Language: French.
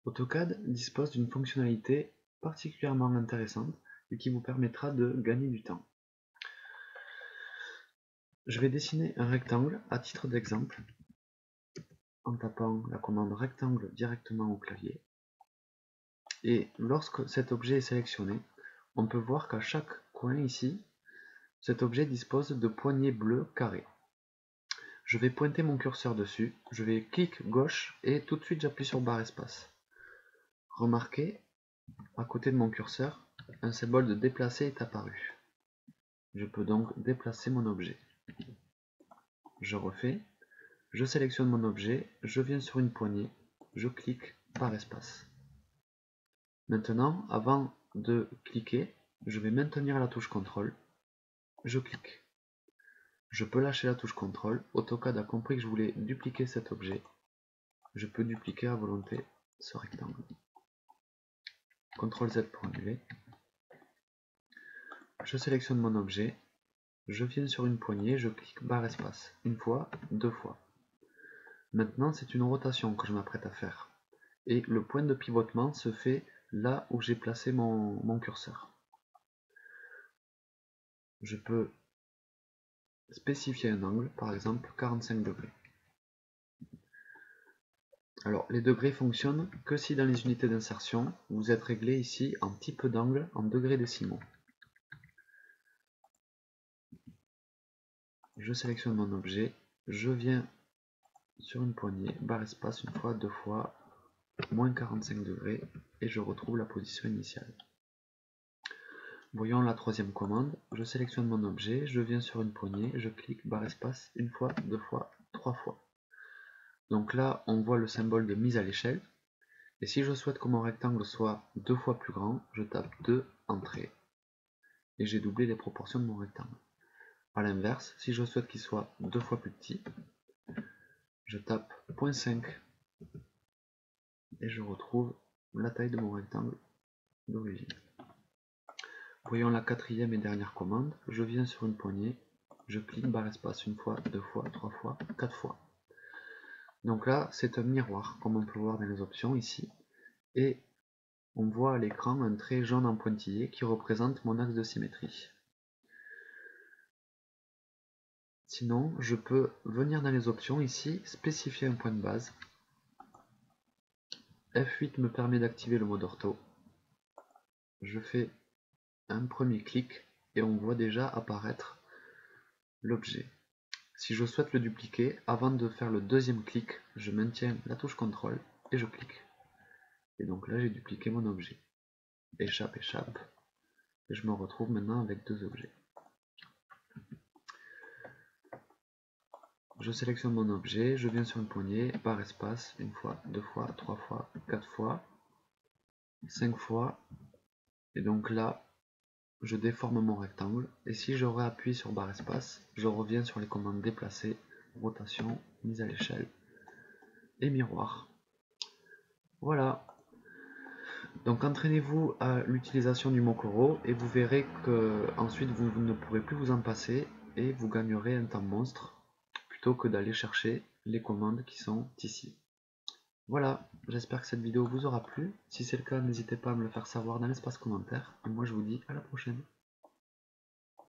AutoCAD dispose d'une fonctionnalité particulièrement intéressante et qui vous permettra de gagner du temps. Je vais dessiner un rectangle à titre d'exemple en tapant la commande rectangle directement au clavier. Et lorsque cet objet est sélectionné, on peut voir qu'à chaque coin ici, cet objet dispose de poignées bleues carrées. Je vais pointer mon curseur dessus, je vais clic gauche et tout de suite j'appuie sur barre espace. Remarquez, à côté de mon curseur, un symbole de déplacer est apparu. Je peux donc déplacer mon objet. Je refais, je sélectionne mon objet, je viens sur une poignée, je clique barre espace. Maintenant, avant de cliquer, je vais maintenir la touche CTRL, je clique. Je peux lâcher la touche CTRL, AutoCAD a compris que je voulais dupliquer cet objet. Je peux dupliquer à volonté ce rectangle. CTRL Z pour annuler. Je sélectionne mon objet, je viens sur une poignée, je clique barre espace, une fois, deux fois. Maintenant, c'est une rotation que je m'apprête à faire. Et le point de pivotement se fait là où j'ai placé mon curseur. Je peux spécifier un angle, par exemple 45 degrés. Alors, les degrés fonctionnent que si dans les unités d'insertion, vous êtes réglé ici en type d'angle en degrés décimaux. Je sélectionne mon objet, je viens sur une poignée, barre espace une fois, deux fois, moins 45 degrés, et je retrouve la position initiale. Voyons la troisième commande, je sélectionne mon objet, je viens sur une poignée, je clique barre espace une fois, deux fois, trois fois. Donc là, on voit le symbole de mise à l'échelle, et si je souhaite que mon rectangle soit deux fois plus grand, je tape 2 entrée, et j'ai doublé les proportions de mon rectangle. A l'inverse, si je souhaite qu'il soit deux fois plus petit, je tape 0.5 et je retrouve la taille de mon rectangle d'origine. Voyons la quatrième et dernière commande, je viens sur une poignée, je clique barre espace une fois, deux fois, trois fois, quatre fois. Donc là, c'est un miroir, comme on peut voir dans les options ici, et on voit à l'écran un trait jaune en pointillé qui représente mon axe de symétrie. Sinon, je peux venir dans les options ici, spécifier un point de base. F8 me permet d'activer le mode ortho. Je fais un premier clic et on voit déjà apparaître l'objet. Si je souhaite le dupliquer, avant de faire le deuxième clic, je maintiens la touche CTRL et je clique. Et donc là j'ai dupliqué mon objet. Échappe, échappe. Et je me retrouve maintenant avec deux objets. Je sélectionne mon objet, je viens sur une poignée, barre espace, une fois, deux fois, trois fois, quatre fois, cinq fois. Et donc là, je déforme mon rectangle. Et si je réappuie sur barre espace, je reviens sur les commandes déplacer, rotation, mise à l'échelle et miroir. Voilà. Donc entraînez-vous à l'utilisation du Mokoro et vous verrez que ensuite vous ne pourrez plus vous en passer et vous gagnerez un temps monstre plutôt que d'aller chercher les commandes qui sont ici. Voilà, j'espère que cette vidéo vous aura plu. Si c'est le cas, n'hésitez pas à me le faire savoir dans l'espace commentaire. Et moi je vous dis à la prochaine.